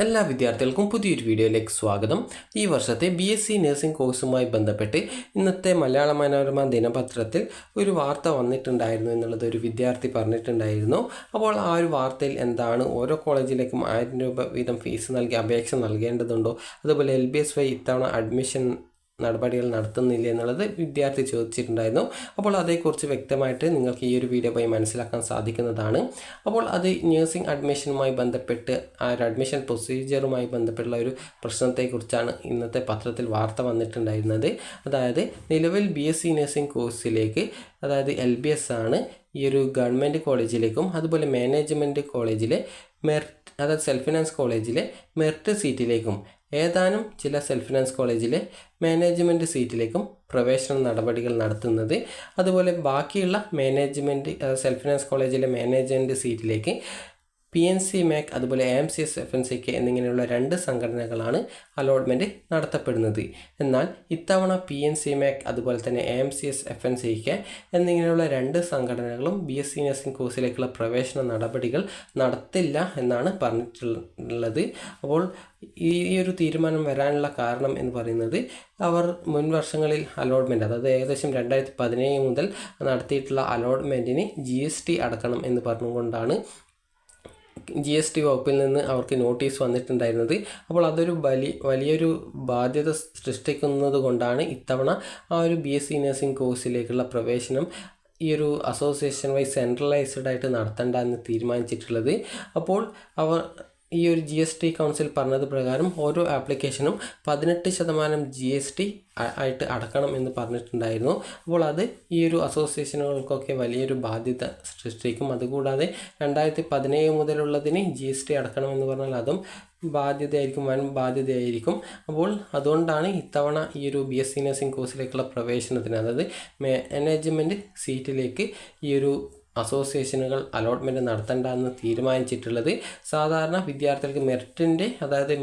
എല്ലാ വിദ്യാർത്ഥികൾക്കും പുതിയൊരു വീഡിയോയിലേക്ക് സ്വാഗതം. ഈ വർഷത്തെ BSc നഴ്സിംഗ് കോഴ്സുമായി ബന്ധപ്പെട്ട് ഇന്നത്തെ മലയാള മനോരമ ദിനപത്രത്തിൽ ഒരു വാർത്ത വന്നിട്ടുണ്ടായിരുന്നു എന്നുള്ളത് ഒരു വിദ്യാർത്ഥി പറഞ്ഞിട്ടുണ്ടായിരുന്നു. അപ്പോൾ ആ ഒരു വാർത്തയിൽ എന്താണ്, ഓരോ കോളേജിലേക്കും 1000 രൂപ വീതം ഫീസ് നൽകി അപേക്ഷ നൽകേണ്ടതുണ്ടോ, അതുപോലെ LBSY ഇത്തവണ അഡ്മിഷൻ നടപടികൾ നടത്തുന്നില്ല എന്നുള്ളത് വിദ്യാർത്ഥി ചോദിച്ചിട്ടുണ്ടായിരുന്നു. അപ്പോൾ അതേക്കുറിച്ച് വ്യക്തമായിട്ട് നിങ്ങൾക്ക് ഈ ഒരു വീഡിയോ പോയി മനസ്സിലാക്കാൻ സാധിക്കുന്നതാണ്. അപ്പോൾ അത് നഴ്സിംഗ് അഡ്മിഷനുമായി ബന്ധപ്പെട്ട് ആ ഒരു അഡ്മിഷൻ പ്രൊസീജിയറുമായി ബന്ധപ്പെട്ടുള്ള ഒരു പ്രശ്നത്തെക്കുറിച്ചാണ് ഇന്നത്തെ പത്രത്തിൽ വാർത്ത വന്നിട്ടുണ്ടായിരുന്നത്. അതായത് നിലവിൽ BSc നഴ്സിംഗ് കോഴ്സിലേക്ക്, അതായത് LBS ആണ്, ഈ ഒരു ഗവൺമെൻറ് കോളേജിലേക്കും അതുപോലെ മാനേജ്മെൻറ്റ് കോളേജിലെ അതായത് സെൽഫ് ഫിനാൻസ് കോളേജിലെ മെറിറ്റ് സീറ്റിലേക്കും ഏതാനും ചില സെൽഫ് ഫിനാൻസ് കോളേജിലെ മാനേജ്മെൻറ്റ് സീറ്റിലേക്കും പ്രവേശന നടപടികൾ നടത്തുന്നത്. അതുപോലെ ബാക്കിയുള്ള മാനേജ്മെൻറ്റ് സെൽഫ് ഫിനാൻസ് കോളേജിലെ മാനേജ്മെൻറ്റ് സീറ്റിലേക്ക് PNC MAC അതുപോലെ AMCS FNCK എന്നിങ്ങനെയുള്ള 2 സംഘടനകളാണ് അലോട്ട്മെൻറ്റ് നടത്തപ്പെടുന്നത്. എന്നാൽ ഇത്തവണ PNC MAC അതുപോലെ തന്നെ AMCS FNCK എന്നിങ്ങനെയുള്ള 2 സംഘടനകളും BSc നഴ്സിംഗ് കോഴ്സിലേക്കുള്ള പ്രവേശന നടപടികൾ നടത്തില്ല എന്നാണ് പറഞ്ഞിട്ടുള്ളത്. അപ്പോൾ ഈ ഒരു തീരുമാനം വരാനുള്ള കാരണം എന്ന് പറയുന്നത്, അവർ മുൻ വർഷങ്ങളിൽ അലോട്ട്മെൻറ്റ്, അതായത് ഏകദേശം 2017 മുതൽ നടത്തിയിട്ടുള്ള അലോട്ട്മെൻറ്റിന് GST അടക്കണം എന്ന് പറഞ്ഞുകൊണ്ടാണ് GST വകുപ്പിൽ നിന്ന് അവർക്ക് നോട്ടീസ് വന്നിട്ടുണ്ടായിരുന്നത്. അപ്പോൾ അതൊരു വലിയൊരു ബാധ്യത സൃഷ്ടിക്കുന്നത് കൊണ്ടാണ് ഇത്തവണ ആ ഒരു BSc നഴ്സിംഗ് കോഴ്സിലേക്കുള്ള പ്രവേശനം ഈ ഒരു അസോസിയേഷൻ വൈസ് സെൻട്രലൈസ്ഡ് ആയിട്ട് നടത്തേണ്ട എന്ന് തീരുമാനിച്ചിട്ടുള്ളത്. അപ്പോൾ അവർ ഈ ഒരു GST കൗൺസിൽ പറഞ്ഞത് പ്രകാരം ഓരോ ആപ്ലിക്കേഷനും 18% GST ആയിട്ട് അടക്കണം എന്ന് പറഞ്ഞിട്ടുണ്ടായിരുന്നു. അപ്പോൾ അത് ഈ ഒരു അസോസിയേഷനുകൾക്കൊക്കെ വലിയൊരു ബാധ്യത സൃഷ്ടിക്കും. അതുകൂടാതെ 2017 മുതലുള്ളതിന് GST അടക്കണമെന്ന് പറഞ്ഞാൽ അതും ബാധ്യതയായിരിക്കും, വൻ ബാധ്യതയായിരിക്കും. അപ്പോൾ അതുകൊണ്ടാണ് ഇത്തവണ ഈ ഒരു BSc നഴ്സിംഗ് കോഴ്സിലേക്കുള്ള പ്രവേശനത്തിന്, അതായത് മാനേജ്മെൻറ്റ് സീറ്റിലേക്ക് ഈ ഒരു അസോസിയേഷനുകൾ അലോട്ട്മെൻറ്റ് നടത്തേണ്ട എന്ന് തീരുമാനിച്ചിട്ടുള്ളത്. സാധാരണ വിദ്യാർത്ഥികൾക്ക് മെറിറ്റിൻ്റെ, അതായത്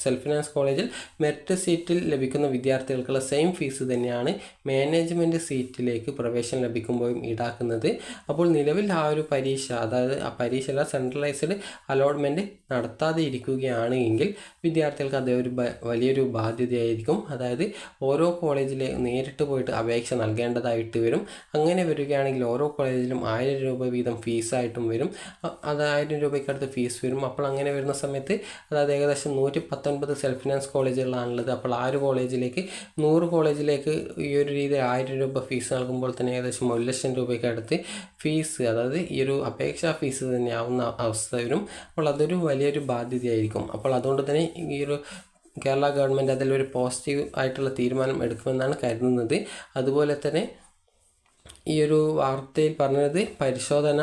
സെൽഫ് ഫിനാൻസ് കോളേജിൽ മെറിറ്റ് സീറ്റിൽ ലഭിക്കുന്ന വിദ്യാർത്ഥികൾക്കുള്ള സെയിം ഫീസ് തന്നെയാണ് മാനേജ്മെൻറ്റ് സീറ്റിലേക്ക് പ്രവേശനം ലഭിക്കുമ്പോഴും ഈടാക്കുന്നത്. അപ്പോൾ നിലവിൽ ആ ഒരു പരീക്ഷ, അതായത് ആ പരീക്ഷ സെൻട്രലൈസ്ഡ് അലോട്ട്മെൻറ്റ് നടത്താതെ ഇരിക്കുകയാണ് എങ്കിൽ വിദ്യാർത്ഥികൾക്ക് അത് ഒരു വലിയൊരു ബാധ്യതയായിരിക്കും. അതായത് ഓരോ കോളേജിലെ നേരിട്ട് പോയിട്ട് അപേക്ഷ നൽകേണ്ടതായിട്ട് വരും. അങ്ങനെ വരികയാണെങ്കിൽ ഓരോ കോളേജിലും 1000 രൂപ വീതം ഫീസായിട്ടും വരും. അത് 1000 രൂപയ്ക്കടുത്ത് ഫീസ് വരും. അപ്പോൾ അങ്ങനെ വരുന്ന സമയത്ത്, അതായത് ഏകദേശം 119 സെൽഫ് ഫിനാൻസ് കോളേജുകളാണുള്ളത്. അപ്പോൾ ആ ഒരു കോളേജിലേക്ക് 100 കോളേജിലേക്ക് ഈ ഒരു രീതി 1000 രൂപ ഫീസ് നൽകുമ്പോൾ തന്നെ ഏകദേശം 1 ലക്ഷം രൂപയ്ക്ക് അടുത്ത് ഫീസ്, അതായത് ഈ ഒരു അപേക്ഷാ ഫീസ് തന്നെ ആവുന്ന അവസ്ഥ വരും. അപ്പോൾ അതൊരു വലിയൊരു ബാധ്യതയായിരിക്കും. അപ്പോൾ അതുകൊണ്ട് തന്നെ ഈ ഒരു കേരള ഗവൺമെൻറ് അതിലൊരു പോസിറ്റീവ് ആയിട്ടുള്ള തീരുമാനം എടുക്കുമെന്നാണ് കരുതുന്നത്. അതുപോലെ തന്നെ ഈ ഒരു വാർത്തയിൽ പറഞ്ഞത് പരിശോധന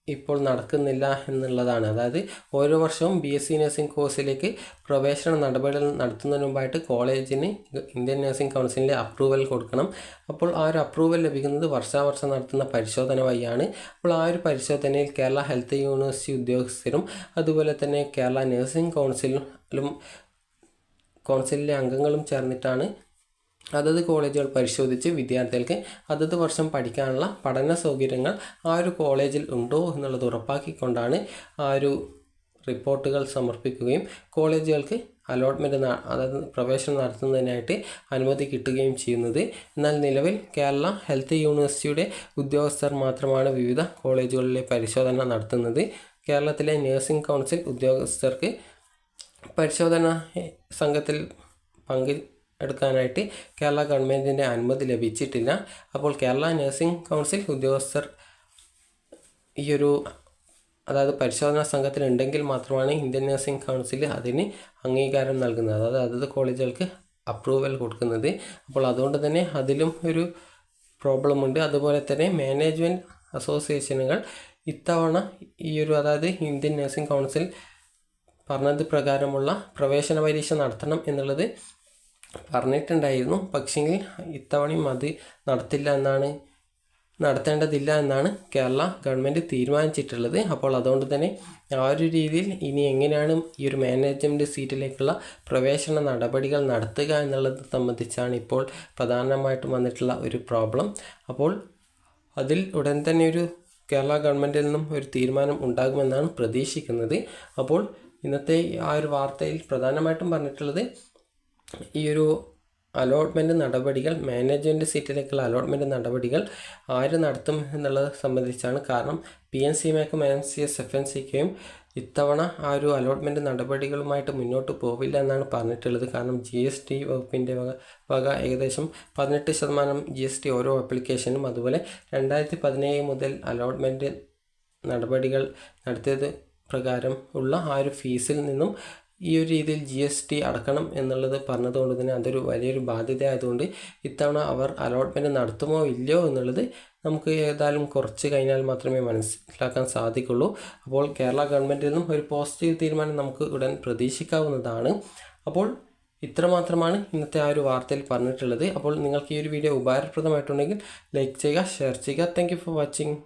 ഇപ്പോൾ നടക്കുന്നില്ല എന്നുള്ളതാണ്. അതായത് ഓരോ വർഷവും BSc നഴ്സിംഗ് കോഴ്സിലേക്ക് പ്രവേശന നടപടികൾ നടത്തുന്നതിന് മുമ്പായിട്ട് കോളേജിന് ഇന്ത്യൻ നഴ്സിംഗ് കൗൺസിലിൻ്റെ അപ്രൂവൽ കൊടുക്കണം. അപ്പോൾ ആ ഒരു അപ്രൂവൽ ലഭിക്കുന്നത് വർഷാവർഷം നടത്തുന്ന പരിശോധന വഴിയാണ്. അപ്പോൾ ആ ഒരു പരിശോധനയിൽ കേരള ഹെൽത്ത് യൂണിവേഴ്സിറ്റി ഉദ്യോഗസ്ഥരും അതുപോലെ തന്നെ കേരള നഴ്സിംഗ് കൗൺസിലിലെ അംഗങ്ങളും ചേർന്നിട്ടാണ് അതത് കോളേജുകൾ പരിശോധിച്ച് വിദ്യാർത്ഥികൾക്ക് അതത് വർഷം പഠിക്കാനുള്ള പഠന സൗകര്യങ്ങൾ ആ ഒരു കോളേജിൽ ഉണ്ടോ എന്നുള്ളത് ഉറപ്പാക്കിക്കൊണ്ടാണ് ആ ഒരു റിപ്പോർട്ടുകൾ സമർപ്പിക്കുകയും കോളേജുകൾക്ക് അലോട്ട്മെൻറ്റ്, അതായത് പ്രവേശനം നടത്തുന്നതിനായിട്ട് അനുമതി കിട്ടുകയും ചെയ്യുന്നത്. എന്നാൽ നിലവിൽ കേരള ഹെൽത്ത് യൂണിവേഴ്സിറ്റിയുടെ ഉദ്യോഗസ്ഥർ മാത്രമാണ് വിവിധ കോളേജുകളിലെ പരിശോധന നടത്തുന്നത്. കേരളത്തിലെ നഴ്സിംഗ് കൗൺസിൽ ഉദ്യോഗസ്ഥർക്ക് പരിശോധന സംഘത്തിൽ എടുക്കാനായിട്ട് കേരള ഗവൺമെൻറ്റിൻ്റെ അനുമതി ലഭിച്ചിട്ടില്ല. അപ്പോൾ കേരള നഴ്സിംഗ് കൗൺസിൽ ഉദ്യോഗസ്ഥർ ഈ ഒരു, അതായത് പരിശോധനാ സംഘത്തിൽ ഉണ്ടെങ്കിൽ മാത്രമാണ് ഇന്ത്യൻ നഴ്സിംഗ് കൗൺസിൽ അതിന് അംഗീകാരം നൽകുന്നത്, അതായത് അതത് കോളേജുകൾക്ക് അപ്രൂവൽ കൊടുക്കുന്നത്. അപ്പോൾ അതുകൊണ്ട് തന്നെ അതിലും ഒരു പ്രോബ്ലമുണ്ട്. അതുപോലെ തന്നെ മാനേജ്മെൻറ്റ് അസോസിയേഷനുകൾ ഇത്തവണ ഈ ഒരു, അതായത് ഇന്ത്യൻ നഴ്സിംഗ് കൗൺസിൽ പറഞ്ഞത് പ്രകാരമുള്ള പ്രവേശന പരീക്ഷ നടത്തണം എന്നുള്ളത് പറഞ്ഞിട്ടുണ്ടായിരുന്നു. പക്ഷെങ്കിൽ ഇത്തവണയും അത് നടത്തേണ്ടതില്ല എന്നാണ് കേരള ഗവൺമെൻറ് തീരുമാനിച്ചിട്ടുള്ളത്. അപ്പോൾ അതുകൊണ്ട് തന്നെ ആ ഒരു രീതിയിൽ ഇനി എങ്ങനെയാണ് ഈ ഒരു മാനേജ്മെൻറ്റ് സീറ്റിലേക്കുള്ള പ്രവേശന നടപടികൾ നടത്തുക എന്നുള്ളത് സംബന്ധിച്ചാണ് ഇപ്പോൾ പ്രധാനമായിട്ടും വന്നിട്ടുള്ള ഒരു പ്രോബ്ലം. അപ്പോൾ അതിൽ ഉടൻ തന്നെ ഒരു കേരള ഗവൺമെൻറ്റിൽ നിന്നും ഒരു തീരുമാനം ഉണ്ടാകുമെന്നാണ് പ്രതീക്ഷിക്കുന്നത്. അപ്പോൾ ഇന്നത്തെ ആ ഒരു വാർത്തയിൽ പ്രധാനമായിട്ടും പറഞ്ഞിട്ടുള്ളത് ഈ ഒരു അലോട്ട്മെൻറ്റ് നടപടികൾ, മാനേജ്മെൻറ്റ് സീറ്റിലേക്കുള്ള അലോട്ട്മെൻറ്റ് നടപടികൾ ആര് നടത്തും എന്നുള്ളത് സംബന്ധിച്ചാണ്. കാരണം PNCMAക്കും MCS FNCക്കും ഇത്തവണ ആ ഒരു അലോട്ട്മെൻറ്റ് നടപടികളുമായിട്ട് മുന്നോട്ട് പോവില്ല എന്നാണ് പറഞ്ഞിട്ടുള്ളത്. കാരണം GST വകുപ്പിൻ്റെ വക ഏകദേശം 18% GST ഓരോ ആപ്ലിക്കേഷനും, അതുപോലെ 2017 മുതൽ അലോട്ട്മെൻറ്റ് നടപടികൾ നടത്തിയത് പ്രകാരം ഉള്ള ആ ഒരു ഫീസിൽ നിന്നും ഈ ഒരു രീതിയിൽ GST അടക്കണം എന്നുള്ളത് പറഞ്ഞതുകൊണ്ട് തന്നെ അതൊരു വലിയൊരു ബാധ്യത ആയതുകൊണ്ട് ഇത്തവണ അവർ അലോട്ട്മെൻറ്റ് നടത്തുമോ ഇല്ലയോ എന്നുള്ളത് നമുക്ക് ഏതായാലും കുറച്ച് കഴിഞ്ഞാൽ മാത്രമേ മനസ്സിലാക്കാൻ സാധിക്കുള്ളൂ. അപ്പോൾ കേരള ഗവൺമെൻറ്റിൽ നിന്നും ഒരു പോസിറ്റീവ് തീരുമാനം നമുക്ക് ഉടൻ പ്രതീക്ഷിക്കാവുന്നതാണ്. അപ്പോൾ ഇത്രമാത്രമാണ് ഇന്നത്തെ ആ ഒരു വാർത്തയിൽ പറഞ്ഞിട്ടുള്ളത്. അപ്പോൾ നിങ്ങൾക്ക് ഈ ഒരു വീഡിയോ ഉപകാരപ്രദമായിട്ടുണ്ടെങ്കിൽ ലൈക്ക് ചെയ്യുക, ഷെയർ ചെയ്യുക. Thank you for watching.